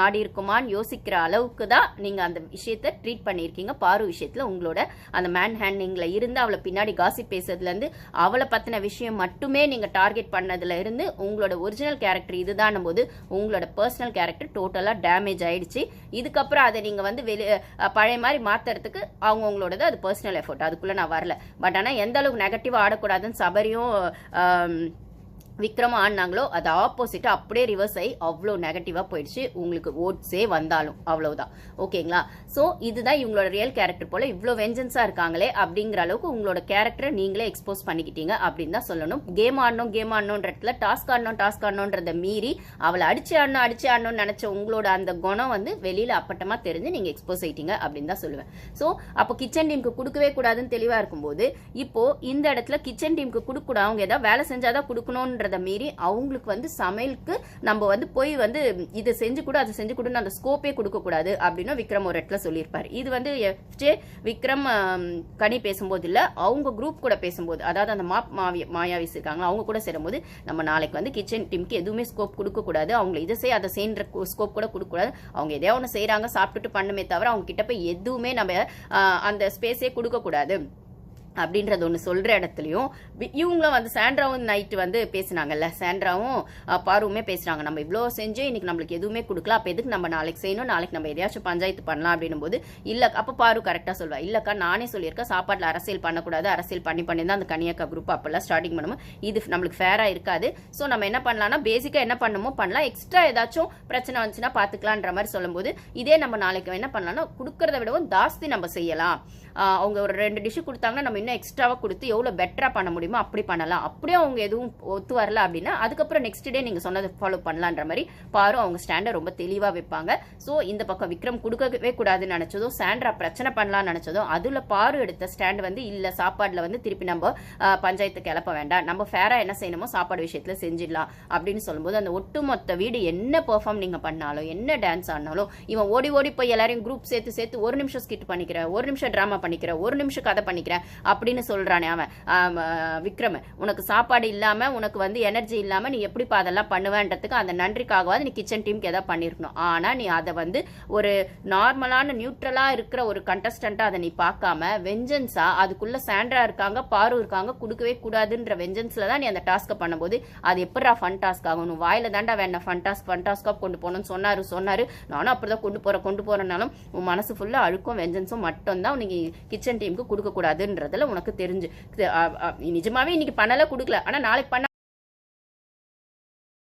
ஆடி இருக்குமான்னு யோசிக்கிற அளவுக்கு தான் நீங்க அந்த விஷயத்த ட்ரீட் பண்ணியிருக்கீங்க. பாரு விஷயத்துல உங்களோட அந்த மேன் ஹேண்டிங்ல இருந்து அவளை பின்னாடி காசிப் பேசுறதுல இருந்து அவளை பத்தின விஷயம் மட்டுமே நீங்க டார்கெட் பண்ணதுல இருந்து உங்களோட ஒரிஜினல் கேரக்டர் இதுதான் போது உங்களோட பர்சனல் கேரக்டர் டோட்டலா டேமேஜ் ஆயிடுச்சு. இதுக்கப்புறம் அதை நீங்க வந்து பழைய மாதிரி மாத்துறதுக்கு அவங்களோடது அது பர்சனல் எஃபர்ட், அதுக்குள்ள நான் வரல. பட் ஆனா எந்த அளவுக்கு நெகட்டிவா ஆடக்கூடாதுன்னு சபரியும் விக்ரம் ஆடினாங்களோ அது ஆப்போசிட்டா அப்படியே ரிவர்ஸ் ஆகி அவ்வளோ நெகட்டிவாக போயிடுச்சு. உங்களுக்கு ஓட்ஸே வந்தாலும் அவ்வளவுதான். ஓகேங்களா? ஸோ இதுதான் இவங்களோட ரியல் கேரக்டர் போல இவ்வளோ வெஞ்சன்ஸாக இருக்காங்களே அப்படிங்கிற அளவுக்கு உங்களோட கேரக்டரை நீங்களே எக்ஸ்போஸ் பண்ணிக்கிட்டீங்க அப்படின்னு தான் சொல்லணும். கேம் ஆடணுன்றதுல டாஸ்க் ஆடணுன்றதை மீறி அவளை அடிச்சு ஆடணும்னு நினைச்ச உங்களோட அந்த குணம் வந்து வெளியில அப்பட்டமா தெரிஞ்சு நீங்க எக்ஸ்போஸ் ஆயிட்டீங்க அப்படின்னு தான் சொல்லுவேன். ஸோ அப்போ கிச்சன் டீமுக்கு கொடுக்கவே கூடாதுன்னு தெளிவா இருக்கும்போது இப்போ இந்த இடத்துல கிச்சன் டீமுக்கு கொடுக்க கூடாது, அவங்க ஏதாவது வேலை செஞ்சாதான் கொடுக்கணும் மீறி அவங்களுக்கு வந்து சமையலுக்கு நம்ம வந்து போய் வந்து இதை செஞ்சு கூட அதை செஞ்சு கூட அந்த ஸ்கோப்பே கொடுக்க கூடாது அப்படின்னு விக்ரம் ஒரு இடத்துல சொல்லியிருப்பாரு. இது வந்து விக்ரம் கனி பேசும்போது இல்ல, அவங்க குரூப் கூட பேசும்போது, அதாவது அந்த மாயாவிஸ் இருக்காங்க அவங்க கூட சேரும்போது நம்ம நாளைக்கு வந்து கிச்சன் டீமுக்கு எதுவுமே ஸ்கோப் கொடுக்க கூடாது, அவங்க இதை செய்ய அதை செய்யற ஸ்கோப் கூட கொடுக்க கூடாது, அவங்க எதையோ ஒன்று செய்யறாங்க சாப்பிட்டுட்டு பண்ணுமே தவிர அவங்க கிட்ட போய் எதுவுமே நம்ம அந்த ஸ்பேஸே கொடுக்க கூடாது அப்படின்றது ஒன்று சொல்ற இடத்துலையும் இவங்களும் வந்து சாண்ட்ராவும் நைட்டு வந்து பேசினாங்கல்ல, சாண்ட்ராவும் பாருவுமே பேசுறாங்க, நம்ம இவ்வளோ செஞ்சு இன்னைக்கு நம்மளுக்கு எதுவுமே கொடுக்கல, அப்போ எதுக்கு நம்ம நாளைக்கு செய்யணும், நாளைக்கு நம்ம எதையாச்சும் பஞ்சாயத்து பண்ணலாம் அப்படின்னும் போது இல்ல அப்போ பாரு கரெக்டாக சொல்வா, இல்லக்கா நானே சொல்லியிருக்கேன் சாப்பாட்டில் அரசியல் பண்ணக்கூடாது, அரசியல் பண்ணி தான் அந்த கன்னியாக்கா குரூப் அப்பெல்லாம் ஸ்டார்டிங் பண்ணுவோம், இது நம்மளுக்கு ஃபேரா இருக்காது. ஸோ நம்ம என்ன பண்ணலாம்னா பேசிக்கா என்ன பண்ணுமோ பண்ணலாம், எக்ஸ்ட்ரா ஏதாச்சும் பிரச்சனை வந்துச்சுன்னா பாத்துக்கலான்ற மாதிரி சொல்லும்போது இதே நம்ம நாளைக்கு என்ன பண்ணலாம்னா கொடுக்கறத விடவும் ஜாஸ்தி நம்ம செய்யலாம். அவங்க ஒரு 2 டிஷ் கொடுத்தாங்கன்னா நம்ம இன்னும் எக்ஸ்ட்ராவா கொடுத்து எவ்வளவு பெட்டரா பண்ண முடியுமோ அப்படி பண்ணலாம். அப்படியே அவங்க எதுவும் ஒத்து வரல அப்படின்னா அதுக்கப்புறம் நெக்ஸ்ட் டே நீங்க சொன்னதை ஃபாலோ பண்ணலான்ற மாதிரி பாரு அவங்க ஸ்டாண்டை ரொம்ப தெளிவா வைப்பாங்க. ஸோ இந்த பக்கம் விக்ரம் கொடுக்கவே கூடாதுன்னு நினைச்சதும் சாண்ட்ரா பிரச்சனை பண்ணலாம்னு நினைச்சதும் அதுல பாரு எடுத்த ஸ்டாண்ட் வந்து இல்ல சாப்பாடுல வந்து திருப்பி நம்ம பஞ்சாயத்து கிளப்ப வேண்டாம், நம்ம ஃபேரா என்ன செய்யணுமோ சாப்பாடு விஷயத்துல செஞ்சிடலாம் அப்படின்னு சொல்லும்போது அந்த ஒட்டுமொத்த வீடு என்ன பெர்ஃபார்ம் நீங்க பண்ணாலும் என்ன டான்ஸ் ஆனாலும் இவன் ஓடி ஓடி போய் எல்லாரையும் குரூப் சேர்த்து 1 நிமிஷம் ஸ்கிட் பண்ணிக்கிறேன், 1 நிமிஷம் டிராமா பண்ணிக்கிறேன், 1 நிமிஷம் கதை பண்ணிக்கிறேன் அப்படின்னு சொல்றானே அவன் விக்ரம், உனக்கு சாப்பாடு இல்லாம உனக்கு வந்து எனர்ஜி இல்லாம நீ எப்படி அதெல்லாம் பண்ணுவேன்றதுக்கு அந்த நன்றிக்காகவாது நீ கிச்சன் டீமுக்கு ஏதாவது பண்ணிருக்கணும். ஆனா நீ அதை வந்து ஒரு நார்மலான நியூட்ரலா இருக்கிற ஒரு கண்டஸ்டன்டா அதை நீ பார்க்காம வெஞ்சன்ஸா அதுக்குள்ள சாண்ட்ரா இருக்காங்க பாரு இருக்காங்க கொடுக்கவே கூடாதுன்ற வெஞ்சன்ஸ்ல தான் நீ அந்த டாஸ்க பண்ணும்போது அது எப்படா ஃபன் டாஸ்க் ஆகும், வாயில தாண்டா வேணா ஃபன் டாஸ்கா கொண்டு போகணும்னு சொன்னாரு நானும் அப்படிதான் கொண்டு போறனாலும் உன் மனசு ஃபுல்லா அழுக்கும் வெஞ்சன்ஸும் மட்டும் தான் நீங்க கிச்சன் டீமுக்கு கொடுக்க கூடாதுன்றதுல உனக்கு தெரிஞ்சு நிஜமாவே இன்னைக்கு பண்ணல கொடுக்கல, ஆனா நாளைக்கு பண்ண